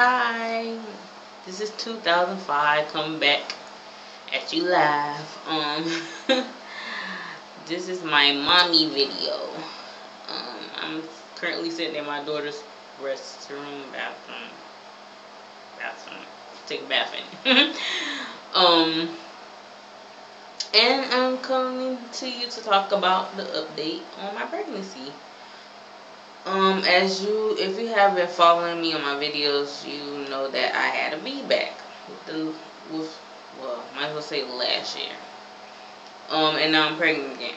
Hi, this is 2005 coming back at you live. This is my mommy video. I'm currently sitting in my daughter's bathroom, take a bath in. And I'm coming to you to talk about the update on my pregnancy. If you have been following me on my videos, you know that I had a VBAC might as well say last year. And now I'm pregnant again.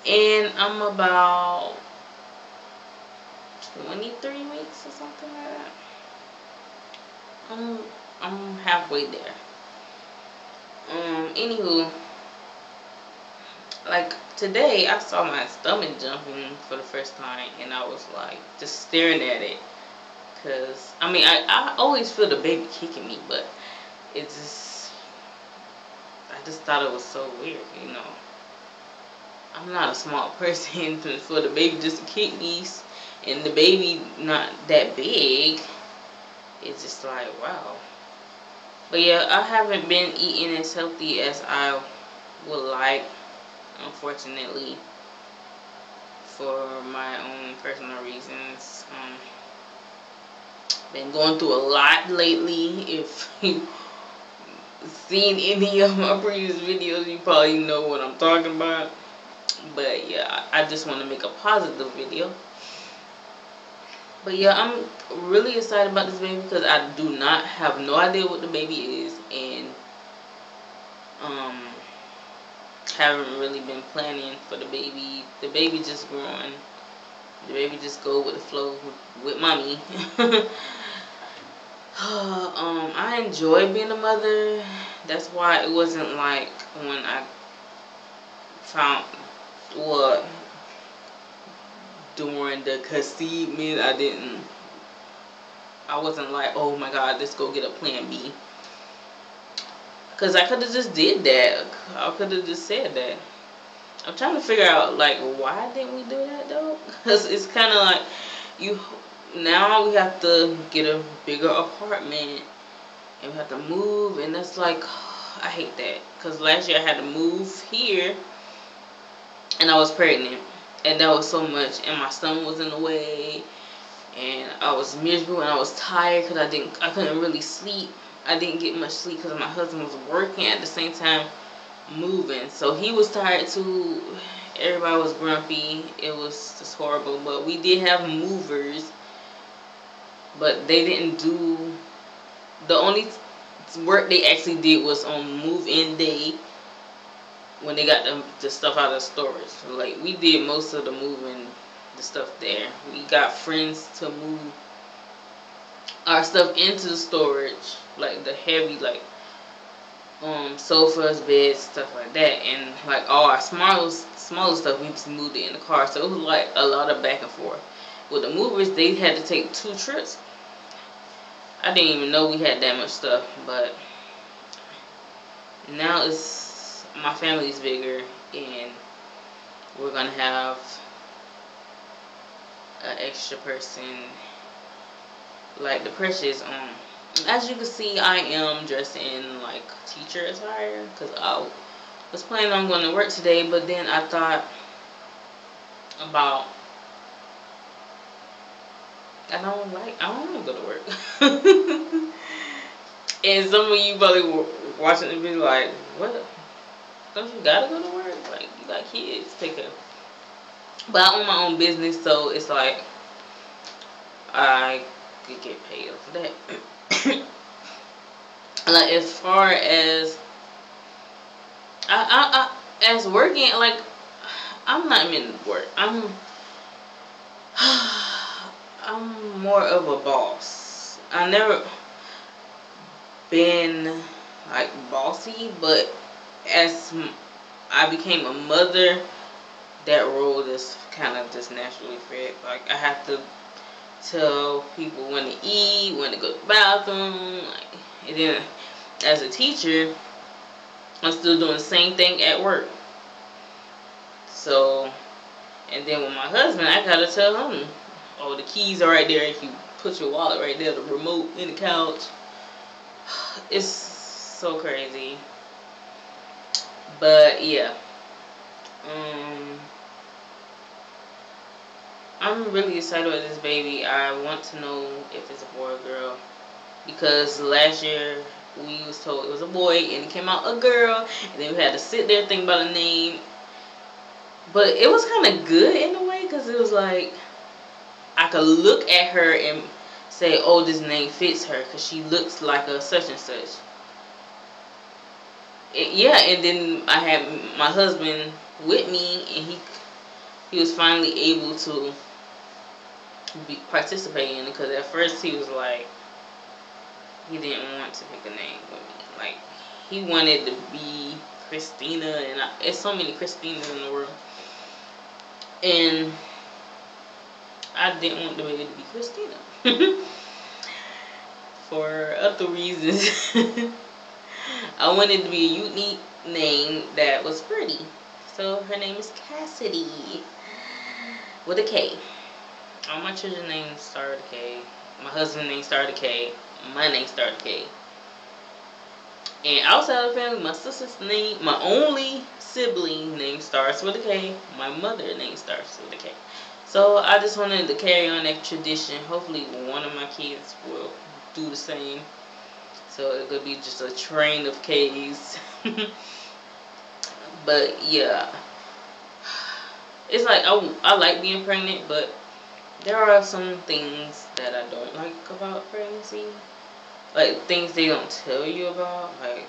And I'm about 23 weeks or something like that. I'm halfway there. Anywho, like today I saw my stomach jumping for the first time, and I was like just staring at it, cause I always feel the baby kicking me, but I just thought it was so weird, you know. I'm not a small person for the baby just to kick me, and the baby not that big. It's just like, wow. But yeah, I haven't been eating as healthy as I would like, unfortunately, for my own personal reasons. Been going through a lot lately. If you've seen any of my previous videos, you probably know what I'm talking about. But yeah, I just want to make a positive video. But yeah, I'm really excited about this baby because I do not have no idea what the baby is, and haven't really been planning for the baby. The baby just growing. The baby just go with the flow with mommy. I enjoy being a mother. That's why it wasn't like when I found during the conceivement, I wasn't like, oh my god, let's go get a plan B. Because I could have just did that. I could have just said that. I'm trying to figure out, like, why didn't we do that, though? Because it's kind of like, now we have to get a bigger apartment, and we have to move, and that's like, I hate that. Because last year I had to move here, and I was pregnant, and that was so much, and my son was in the way, and I was miserable, and I was tired because I couldn't really sleep. I didn't get much sleep because my husband was working at the same time moving, so he was tired too. Everybody was grumpy. It was just horrible. But we did have movers, but they didn't do, the only work they actually did was on move-in day when they got the stuff out of storage. So, like, we did most of the moving, the stuff there. We got friends to move our stuff into the storage, like the heavy, like sofas, beds, stuff like that, and like all our smaller stuff we just moved it in the car. So it was like a lot of back and forth. With the movers, they had to take 2 trips. I didn't even know we had that much stuff, but now my family's bigger, and we're gonna have an extra person. Like the Precious, as you can see, I am dressed in like teacher attire because I was planning on going to work today, but then I thought about, I don't want to go to work. And some of you probably were watching the video like, what? Don't you gotta go to work? Like, you got kids, take care. But I own my own business, so it's like I could get paid for that. Like, as far as as working, like, I'm not meant to work. I'm more of a boss. I never been like bossy, but as I became a mother, that role just kind of just naturally fit. Like, I have to tell people when to eat, when to go to the bathroom. Like, and then as a teacher, I'm still doing the same thing at work. So, and then with my husband, I gotta tell him, oh, the keys are right there. If you put your wallet right there, the remote in the couch. It's so crazy. But yeah, I'm really excited about this baby. I want to know if it's a boy or girl, because last year we was told it was a boy and it came out a girl, and then we had to sit there and think about a name. But it was kind of good in a way, because it was like I could look at her and say, oh, this name fits her because she looks like a such and such. Yeah, and then I had my husband with me, and he was finally able to participate in it, because at first he was like, he didn't want to pick a name with me. Like, he wanted to be Christina, and there's so many Christinas in the world. And I didn't want the baby to be Christina. For other reasons. I wanted to be a unique name that was pretty. So her name is Cassidy. With a K. All my children's names start with a K. My husband's name started with a K. My name started with a K. And outside of the family, my sister's name, my only sibling name starts with a K. My mother's name starts with a K. So I just wanted to carry on that tradition. Hopefully one of my kids will do the same. So it could be just a train of K's. But yeah. It's like I like being pregnant, but there are some things that I don't like about pregnancy. Like things they don't tell you about. Like,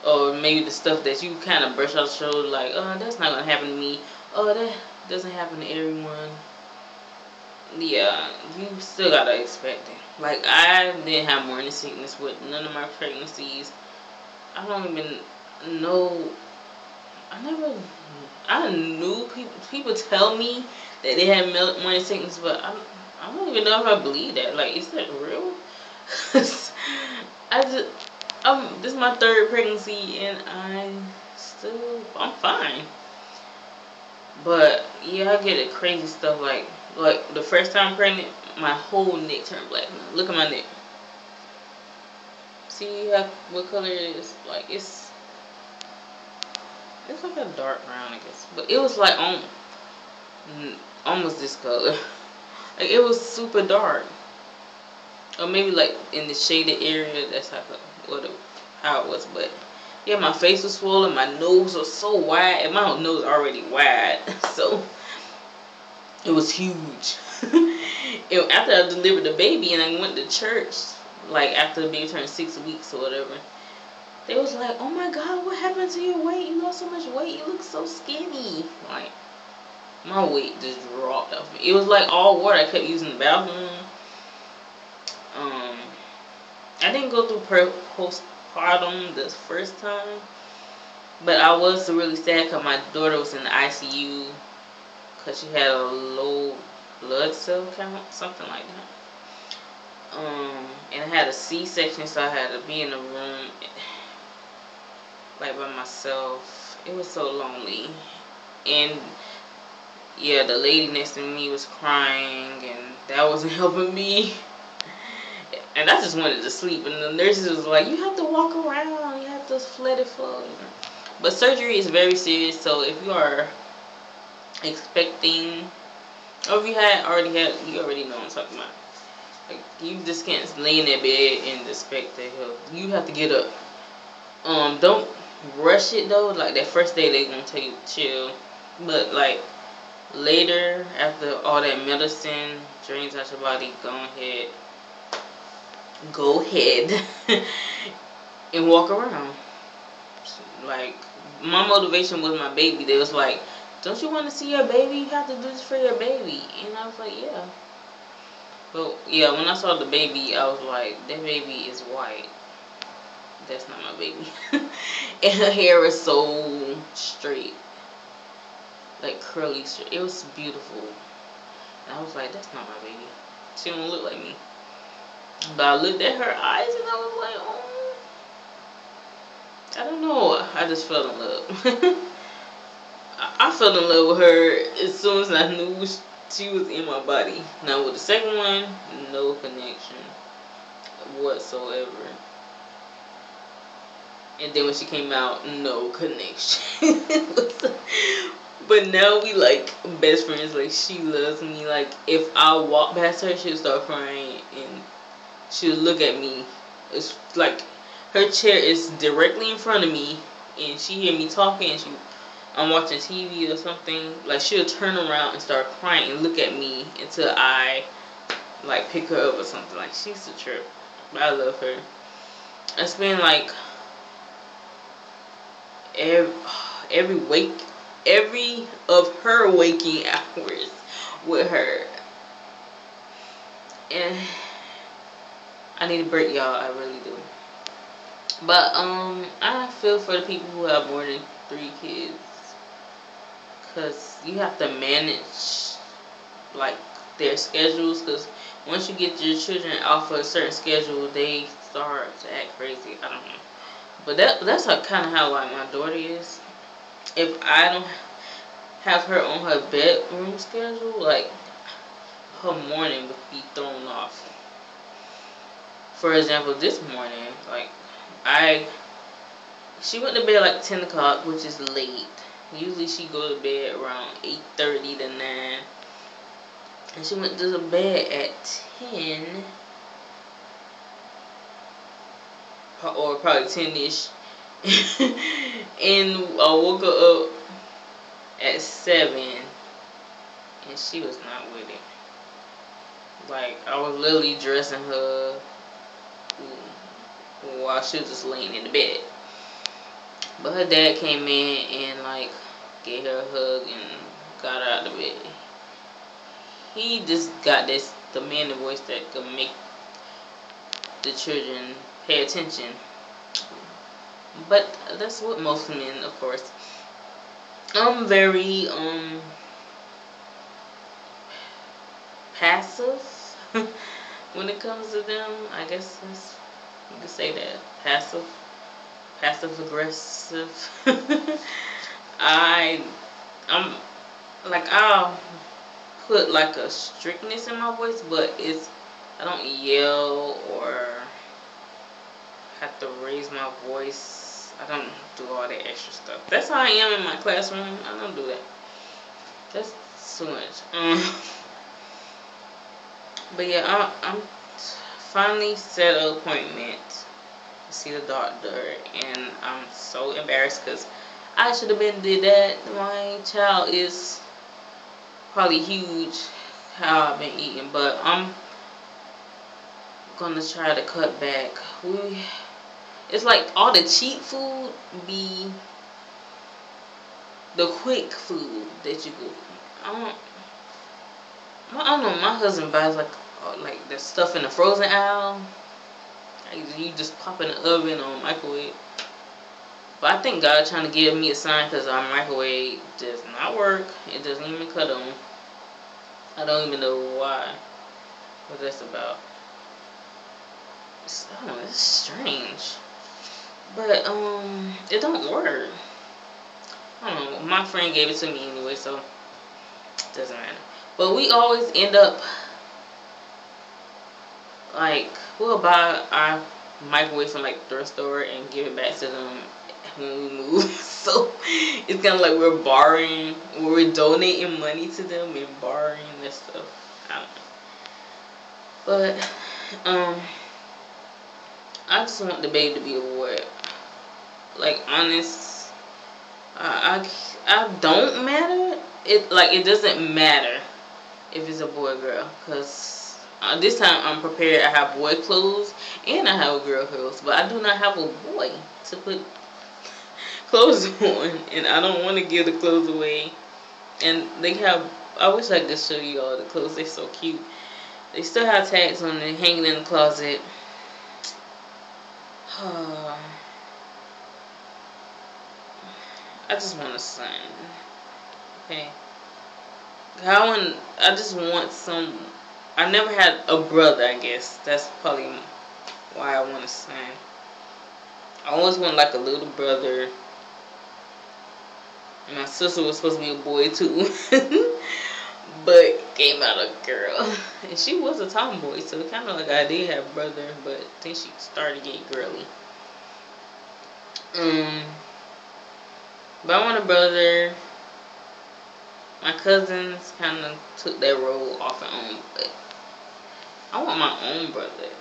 or maybe the stuff that you kind of brush off the shoulder, like, oh, that's not gonna happen to me. Oh, that doesn't happen to everyone. Yeah, you still gotta expect it. Like, I didn't have morning sickness with none of my pregnancies. I don't even know. I knew people tell me that they had morning sickness, but I don't even know if I believe that. Like, is that real? This is my third pregnancy, and I'm fine. But yeah, I get crazy stuff like the first time pregnant, my whole neck turned black. Look at my neck. See what color it is? Like it's like a dark brown, I guess. But it was like almost this color. Like it was super dark. Or maybe like in the shaded area, that's how it was. But yeah, my face was swollen, my nose was so wide, and my nose already wide, so it was huge. After I delivered the baby and I went to church, like after the baby turned 6 weeks or whatever, they was like, oh my God, what happened to your weight? You lost so much weight, you look so skinny. Like, my weight just dropped off me. It was like all water. I kept using the bathroom. I didn't go through postpartum the first time, but I was really sad because my daughter was in the ICU because she had a low blood cell count, something like that. And I had a C-section, so I had to be in a room like by myself. It was so lonely. And yeah, the lady next to me was crying, and that wasn't helping me. And I just wanted to sleep, and the nurses was like, you have to walk around, you have to let it flow. But surgery is very serious, so if you are expecting, or if you you already know what I'm talking about. Like, you just can't lay in that bed and expect to help. You have to get up. Don't rush it though. Like that first day they gonna tell you to chill, but like later, after all that medicine drains out your body, go ahead and walk around. Like, my motivation was my baby. They was like, don't you want to see your baby? You have to do this for your baby. And I was like, yeah. But yeah, when I saw the baby, I was like, that baby is white. That's not my baby. And her hair is so straight, like curly straight. It was beautiful. And I was like, that's not my baby. She don't look like me. But I looked at her eyes and I was like, oh, I don't know. I just fell in love. I fell in love with her as soon as I knew She was in my body. Now with the second one, no connection whatsoever. And then when she came out, no connection. But now we like best friends. Like, she loves me. Like, if I walk past her, she'll start crying and she'll look at me. It's like her chair is directly in front of me, and she hear me talking, and I'm watching TV or something. Like, she'll turn around and start crying and look at me until I like pick her up or something. Like, she's a trip. But I love her. It's been like every of her waking hours with her, and I need a break, y'all. I really do. But I feel for the people who have more than 3 kids, because you have to manage like their schedules, because once you get your children off of a certain schedule, they start to act crazy. I don't know. But that's kind of how like my daughter is. If I don't have her on her bedroom schedule, like, her morning would be thrown off. For example, this morning, like, she went to bed like 10 o'clock, which is late. Usually she go to bed around 8:30 to 9. And she went to the bed at 10. Or probably 10-ish. And I woke her up at 7. And she was not with it. Like, I was literally dressing her while she was just laying in the bed. But her dad came in and like gave her a hug and got her out of the bed. He just got the man voice that could make the children pay attention. But that's what most men, of course. I'm very passive when it comes to them. I guess you could say that. Passive aggressive. I'm like, I'll put like a strictness in my voice, but I don't yell or have to raise my voice. I don't do all that extra stuff. That's how I am in my classroom. I don't do that. That's too much. But yeah, I'm finally set an appointment to see the doctor, and I'm so embarrassed because I should have been did that. My child is probably huge how I've been eating, but I'm gonna try to cut back. It's like all the cheap food be the quick food that you go. I don't know. My husband buys like the stuff in the frozen aisle. Like, you just pop in the oven or microwave. But I think God trying to give me a sign, because our microwave does not work. It doesn't even cut on. I don't even know why. What that's about. I don't know. It's strange. But it don't work. I don't know. My friend gave it to me anyway, so it doesn't matter. But we always end up like, we'll buy our microwave from like thrift store and give it back to them when we move. So it's kind of like we're borrowing, we're donating money to them and borrowing their stuff. I don't know. But I just want the baby to be a boy. Like, honest, I don't matter. It doesn't matter if it's a boy or girl, because this time I'm prepared. I have boy clothes and I have girl clothes, but I do not have a boy to put clothes on, and I don't want to give the clothes away. And they have, I wish I could show you all the clothes. They're so cute. They still have tags on them, hanging in the closet. I just want a son. Okay. I just want some. I never had a brother, I guess. That's probably why I want a son. I always want like a little brother. My sister was supposed to be a boy too. But came out a girl. And she was a tomboy, so kind of like I did have a brother, but then she started getting girly. But I want a brother. My cousins kind of took that role off and on, but I want my own brother.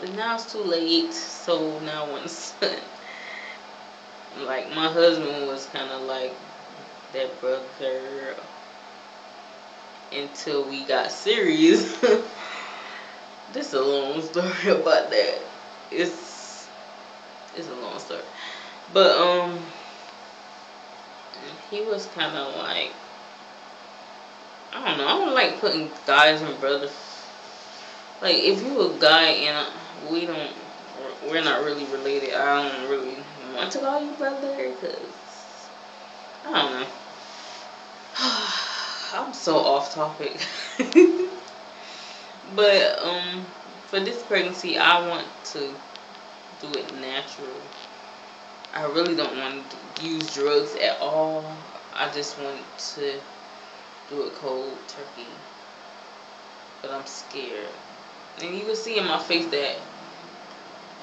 And now it's too late, so now I want a son. Like, my husband was kind of like that brother until we got serious. This is a long story about that. It's a long story. But, he was kind of like, I don't know, I don't like putting guys and brothers. Like, if you a guy and we're not really related, I don't really want to call you brother, because, I don't know. I'm so off topic. But, for this pregnancy, I want to do it natural. I really don't want to use drugs at all. I just want to do it cold turkey. But I'm scared. And you can see in my face that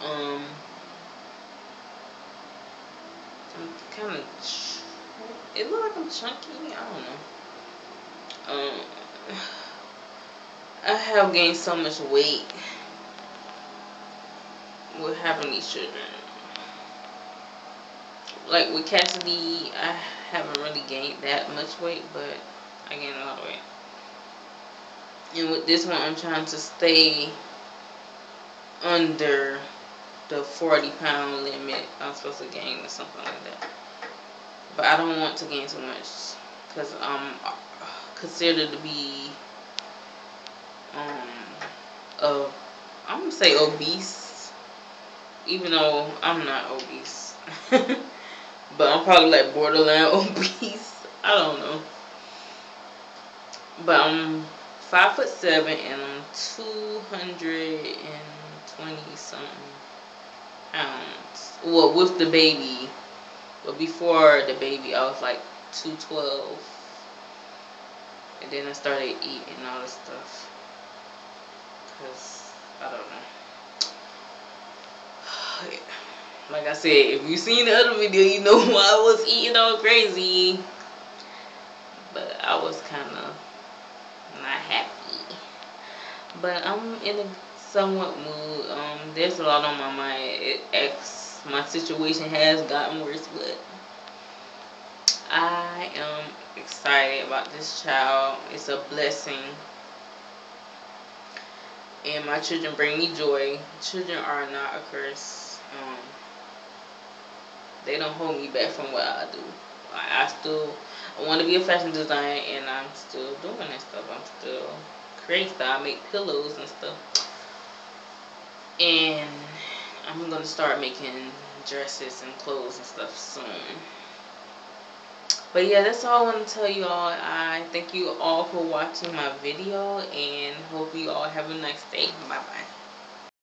I'm kind of, it looks like I'm chunky. I don't know. I have gained so much weight with having these children. Like with Cassidy, I haven't really gained that much weight, but I gained a lot of weight. And with this one, I'm trying to stay under the 40-pound limit I'm supposed to gain or something like that. But I don't want to gain too much because I'm considered to be I'm gonna say obese, even though I'm not obese. But I'm probably like borderline obese. I don't know. But I'm 5'7" and I'm 220 something pounds. Well, with the baby. But before the baby, I was like 212. And then I started eating all this stuff. Because, I don't know. Like I said, if you seen the other video, you know why I was eating all crazy. But I was kind of not happy. But I'm in a somewhat mood. There's a lot on my mind. My situation has gotten worse, but I am excited about this child. It's a blessing. And my children bring me joy. Children are not a curse. They don't hold me back from what I do. I want to be a fashion designer, and I'm still doing that stuff. I'm still creating stuff. I make pillows and stuff. And I'm going to start making dresses and clothes and stuff soon. But yeah, that's all I want to tell you all. I thank you all for watching my video, and hope you all have a nice day. Bye bye.